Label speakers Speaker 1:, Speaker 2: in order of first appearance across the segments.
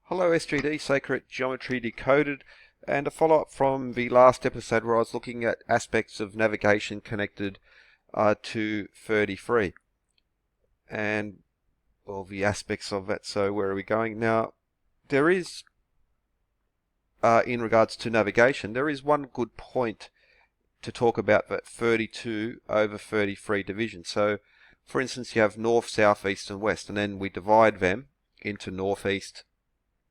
Speaker 1: Hello SGD, Sacred Geometry Decoded, and a follow-up from the last episode where I was looking at aspects of navigation connected to 33 and all the aspects of that. So where are we going? Now, there is, in regards to navigation, there is one good point to talk about that 32 over 33 division. So, for instance, you have north, south, east, and west, and then we divide them into northeast,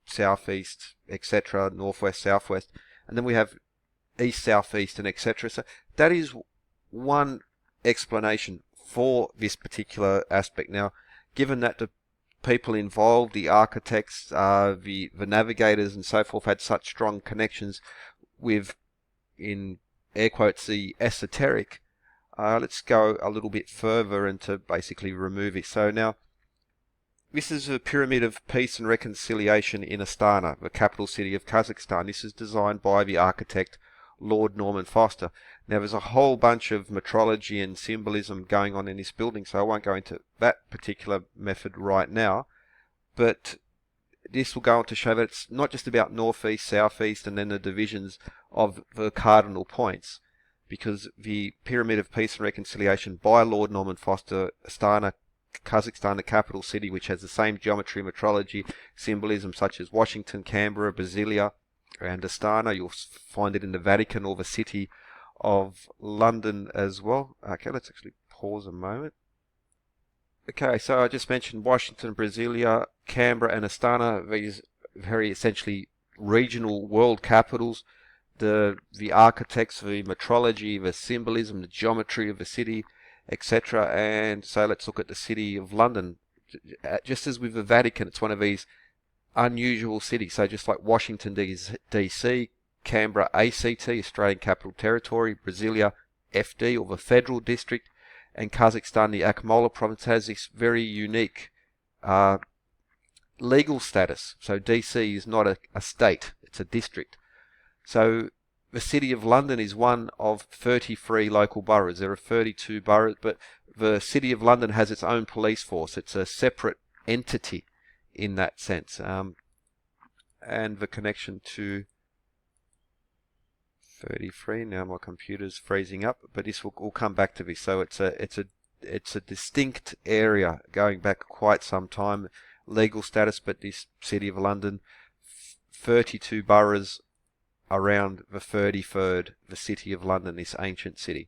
Speaker 1: southeast, etc., northwest, southwest, and then we have east, southeast, and etc. So that is one explanation for this particular aspect. Now, given that the people involved, the architects, the navigators, and so forth, had such strong connections with, in air quotes, the esoteric, let's go a little bit further and to basically remove it. So now, this is a pyramid of peace and reconciliation in Astana, the capital city of Kazakhstan. This is designed by the architect Lord Norman Foster. Now there's a whole bunch of metrology and symbolism going on in this building, so I won't go into that particular method right now, but this will go on to show that it's not just about northeast, southeast, and then the divisions of the cardinal points, because the pyramid of peace and reconciliation by Lord Norman Foster, Astana, Kazakhstan, the capital city, which has the same geometry, metrology, symbolism such as Washington, Canberra, Brasilia, and Astana. You'll find it in the Vatican or the city of London as well. Okay, let's actually pause a moment. Okay, so I just mentioned Washington, Brasilia, Canberra, and Astana. These very essentially regional world capitals. The architects, the metrology, the symbolism, the geometry of the city, etc. And so let's look at the city of London. Just as with the Vatican, it's one of these unusual cities. So just like Washington DC, Canberra ACT, Australian Capital Territory, Brasilia FD or the Federal District, and Kazakhstan, the Akmola province, has this very unique legal status. So DC is not a state, it's a district. So the City of London is one of 33 local boroughs. There are 32 boroughs, but the City of London has its own police force. It's a separate entity in that sense. And the connection to 33, now my computer's freezing up, but this will come back to this. So it's a distinct area going back quite some time, legal status, but this City of London, 32 boroughs around the 33rd, the City of London, this ancient city.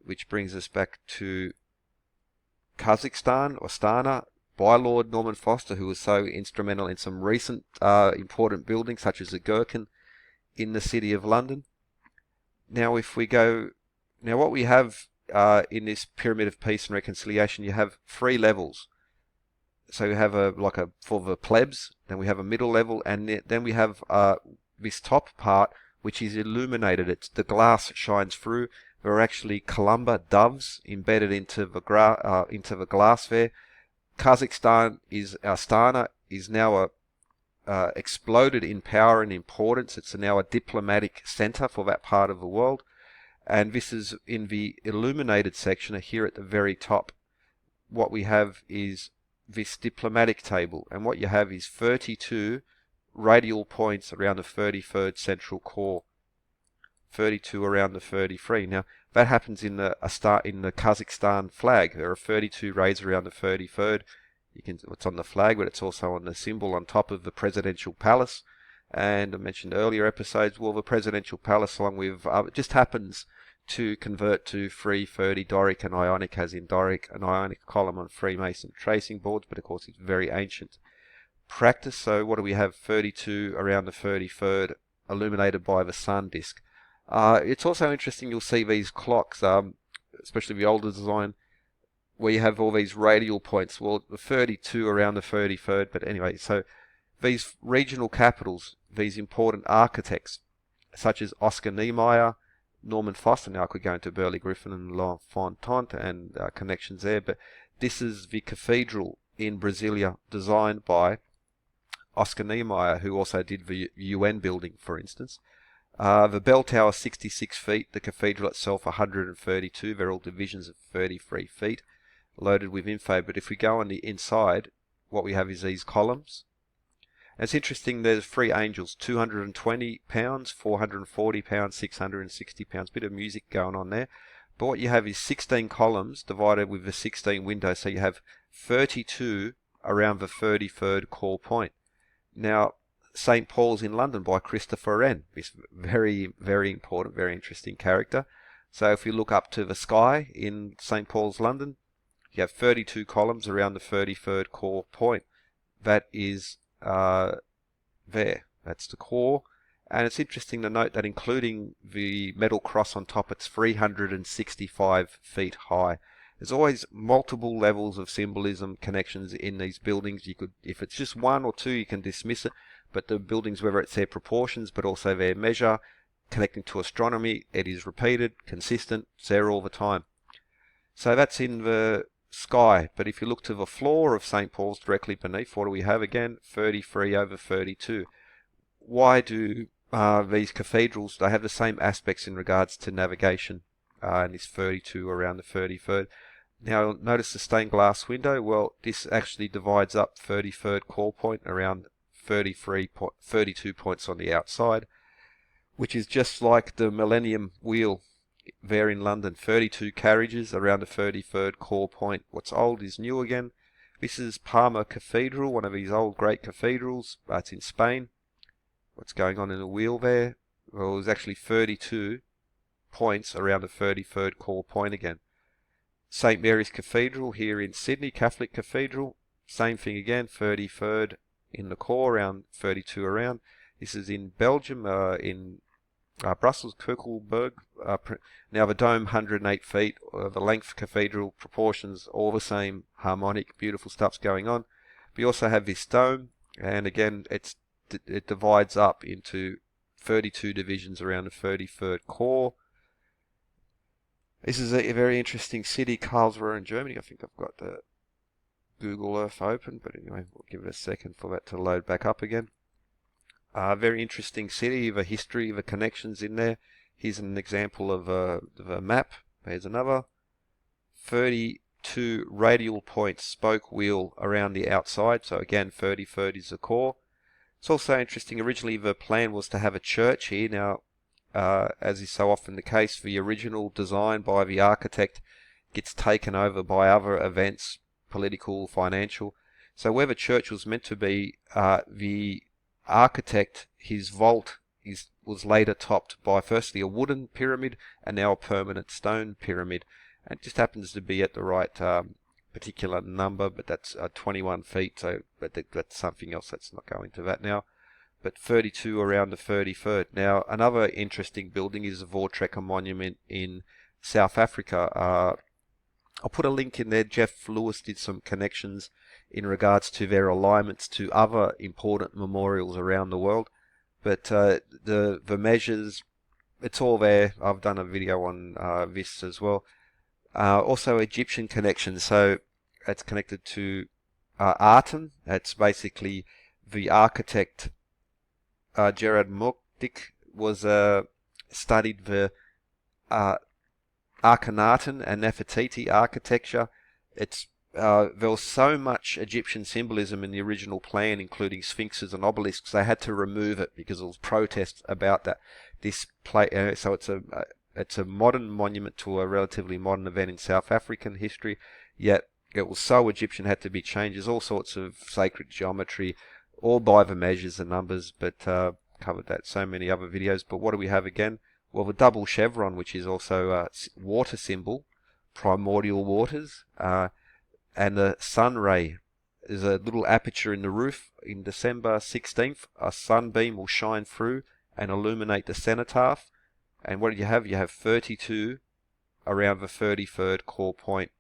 Speaker 1: Which brings us back to Kazakhstan, or Astana, by Lord Norman Foster, who was so instrumental in some recent important buildings, such as the Gherkin in the City of London. Now, if we go, now what we have in this pyramid of peace and reconciliation, you have three levels. So you have for the plebs, then we have a middle level, and then we have this top part, which is illuminated. The glass shines through. There are actually columba doves embedded into the glass there. Kazakhstan Astana is now exploded in power and importance. It's now a diplomatic center for that part of the world. And this is in the illuminated section here at the very top. What we have is this diplomatic table, and what you have is 32 radial points around the 33rd central core, 32 around the 33. Now that happens in the Kazakhstan flag. There are 32 rays around the 33rd. It's on the flag, but it's also on the symbol on top of the presidential palace. And I mentioned earlier episodes, well, the presidential palace, along with it just happens to convert to 330 Doric and Ionic, as in Doric and Ionic column on Freemason tracing boards, but of course it's very ancient practice. So what do we have? 32 around the 33rd, illuminated by the sun disk. It's also interesting, you'll see these clocks, especially the older design, where you have all these radial points. Well, the 32 around the 33rd, but anyway, so these regional capitals, these important architects, such as Oscar Niemeyer, Norman Foster, now I could go into Burley Griffin and L'Enfant and connections there, but this is the cathedral in Brasilia, designed by Oscar Niemeyer, who also did the UN building, for instance. The bell tower 66 feet, the cathedral itself 132, they're all divisions of 33 feet, loaded with info. But if we go on the inside, what we have is these columns, And it's interesting, there's three angels, 220 pounds, 440 pounds, 660 pounds, bit of music going on there. But what you have is 16 columns divided with the 16 windows, so you have 32 around the 33rd core point. Now, St. Paul's in London by Christopher Wren, this very, very important, very interesting character. So if you look up to the sky in St. Paul's, London, you have 32 columns around the 33rd core point. That is there. That's the core. And it's interesting to note that including the metal cross on top, it's 365 feet high. There's always multiple levels of symbolism, connections in these buildings. You could, if it's just one or two, you can dismiss it. But the buildings, whether it's their proportions, but also their measure, connecting to astronomy, it is repeated, consistent, it's there all the time. So that's in the sky. But if you look to the floor of St. Paul's directly beneath, what do we have again? 33 over 32. Why do these cathedrals, they have the same aspects in regards to navigation, and this 32 around the 33rd. Now notice the stained glass window. Well, this actually divides up 33rd core point around 32 points on the outside, which is just like the Millennium Wheel there in London. 32 carriages around the 33rd core point. What's old is new again. This is Palma Cathedral, one of these old great cathedrals. It's in Spain. What's going on in the wheel there? Well, there's actually 32 points around the 33rd core point again. St. Mary's Cathedral here in Sydney, Catholic Cathedral, same thing again, 33rd in the core, around 32 around. This is in Belgium, in Brussels, Kirkelberg. Now the dome, 108 feet, the length cathedral, proportions, all the same, harmonic, beautiful stuff's going on. We also have this dome, and again, it divides up into 32 divisions around the 33rd core. This is a very interesting city, Karlsruhe in Germany. I think I've got the Google Earth open, but anyway, we'll give it a second for that to load back up again. Very interesting city, the history, the connections in there. Here's an example of a map. There's another. 32 radial points, spoke wheel around the outside. So again, 33rd is the core. It's also interesting, originally the plan was to have a church here. Now, as is so often the case, the original design by the architect gets taken over by other events, political, financial. So where the church was meant to be, the architect, his vault was later topped by firstly a wooden pyramid and now a permanent stone pyramid. And it just happens to be at the right particular number, but that's 21 feet, so but that's something else. Let's not go into that now. But 32 around the 33rd. Now, another interesting building is the Voortrekker Monument in South Africa. I'll put a link in there. Jeff Lewis did some connections in regards to their alignments to other important memorials around the world. But the measures, it's all there. I've done a video on this as well. Also Egyptian connections. So it's connected to Aten. That's basically the architect Gerard Mukhdik was studied the Akhenaten and Nefertiti architecture. There was so much Egyptian symbolism in the original plan, including sphinxes and obelisks, they had to remove it because there was protests about that. So it's a modern monument to a relatively modern event in South African history, yet it was so Egyptian, had to be changed. There's all sorts of sacred geometry, all by the measures and numbers, but covered that so many other videos. But what do we have again? Well, the double chevron, which is also a water symbol, primordial waters, and the sun ray. There's a little aperture in the roof. In December 16th, a sunbeam will shine through and illuminate the cenotaph. And what do you have? You have 32 around the 33rd core point.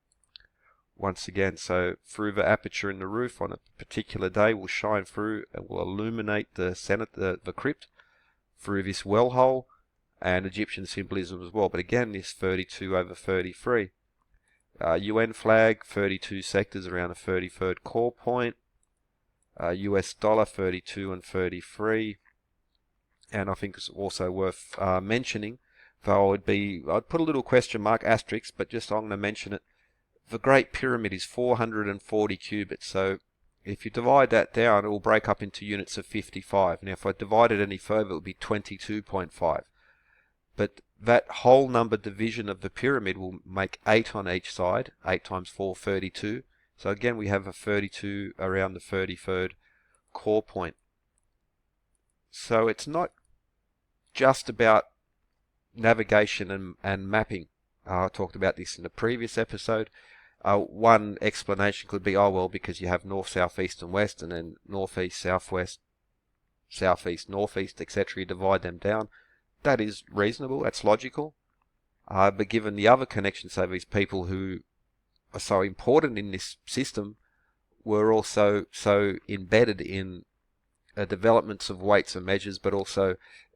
Speaker 1: Once again, so through the aperture in the roof on a particular day will shine through and will illuminate the crypt through this well hole, and Egyptian symbolism as well. But again, this 32 over 33. UN flag, 32 sectors around the 33rd core point. US dollar, 32 and 33. And I think it's also worth mentioning, though I'd put a little question mark, asterisk, but just I'm going to mention it. The Great Pyramid is 440 cubits, so If you divide that down, it will break up into units of 55. Now, if I divide it any further, it will be 22.5. But that whole number division of the pyramid will make 8 on each side. 8 times 4, 32. So again, we have a 32 around the 33rd core point. So it's not just about navigation and mapping. I talked about this in the previous episode. One explanation could be, oh well, because you have north, south, east and west, and then northeast, southwest, southeast, northeast, etc. You divide them down. That is reasonable, that's logical. But given the other connections, so these people who are so important in this system were also so embedded in developments of weights and measures, but also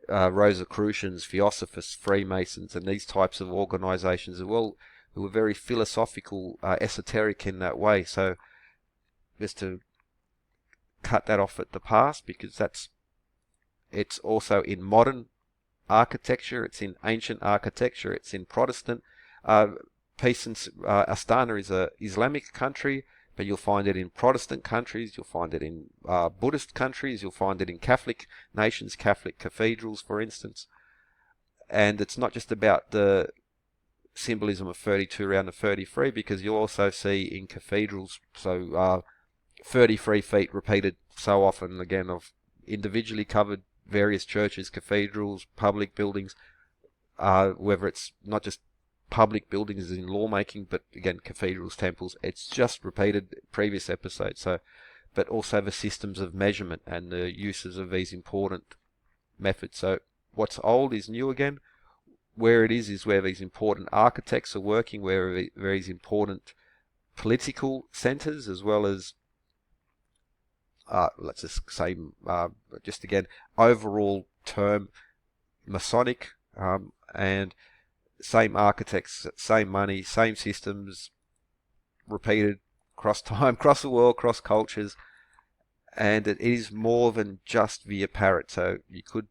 Speaker 1: Rosicrucians, Theosophists, Freemasons, and these types of organizations as well, who were very philosophical, esoteric in that way. So just to cut that off at the past, because it's also in modern architecture, it's in ancient architecture, it's in Protestant. Astana is a Islamic country, but you'll find it in Protestant countries, you'll find it in Buddhist countries, you'll find it in Catholic nations, Catholic cathedrals, for instance. And it's not just about the symbolism of 32 around the 33, because you'll also see in cathedrals, so 33 feet repeated so often. Again, I've individually covered various churches, cathedrals, public buildings, whether it's not just public buildings in lawmaking, but again, cathedrals, temples, it's just repeated previous episodes. So, but also the systems of measurement and the uses of these important methods. So what's old is new again. Where it is where these important architects are working, where these important political centers, as well as let's just say, just again, overall term, Masonic, and same architects, same money, same systems, repeated across time, across the world, across cultures, and it is more than just the apparent. So you could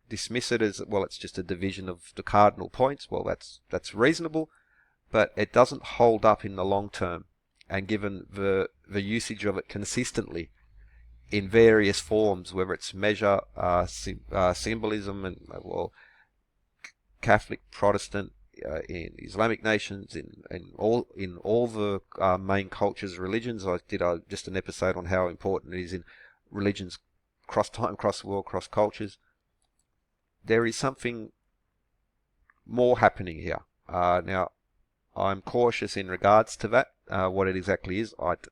Speaker 1: dismiss it as, well, it's just a division of the cardinal points. Well, that's reasonable, but it doesn't hold up in the long term. And given the usage of it consistently in various forms, whether it's measure, symbolism, and well, Catholic, Protestant, in Islamic nations, in all the main cultures, religions. I did just an episode on how important it is in religions, cross time, cross the world, cross cultures. There is something more happening here. Now, I'm cautious in regards to that, what it exactly is. At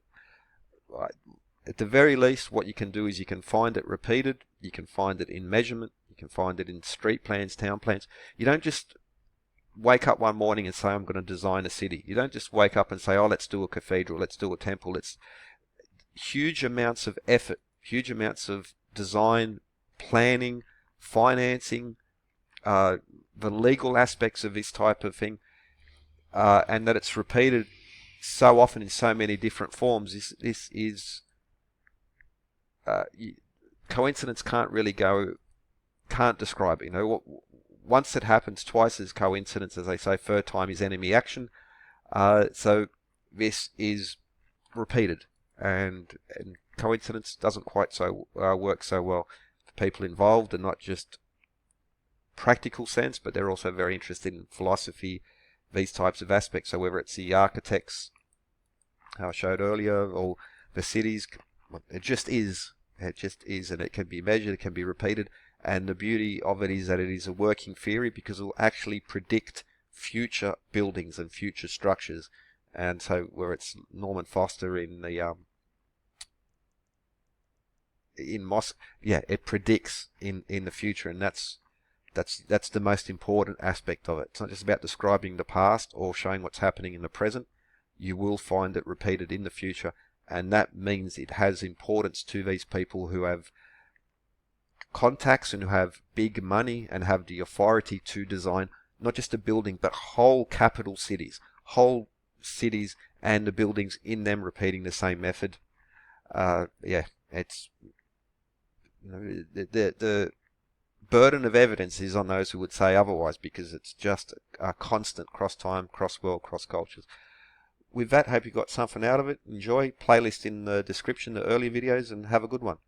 Speaker 1: the very least, what you can do is you can find it repeated, you can find it in measurement, you can find it in street plans, town plans. You don't just wake up one morning and say, I'm going to design a city. You don't just wake up and say, oh, let's do a cathedral, let's do a temple. It's huge amounts of effort, huge amounts of design, planning, financing, the legal aspects of this type of thing, and that it's repeated so often in so many different forms. This is coincidence can't describe it. You know, once it happens, twice is coincidence, as they say. Third time is enemy action. So this is repeated, and coincidence doesn't quite work so well. People involved are not just practical sense, but they're also very interested in philosophy, these types of aspects. So whether it's the architects, how I showed earlier, or the cities, it just is, and it can be measured, it can be repeated. And the beauty of it is that it is a working theory, because it will actually predict future buildings and future structures. And so where it's Norman Foster in the it predicts in the future, and that's the most important aspect of it. It's not just about describing the past or showing what's happening in the present. You will find it repeated in the future, and that means it has importance to these people who have contacts and who have big money and have the authority to design not just a building, but whole capital cities, and the buildings in them repeating the same method. It's, you know, the burden of evidence is on those who would say otherwise, because it's just a constant cross time, cross world, cross cultures. with that, hope you got something out of it. Enjoy. Playlist in the description, the earlier videos, and have a good one.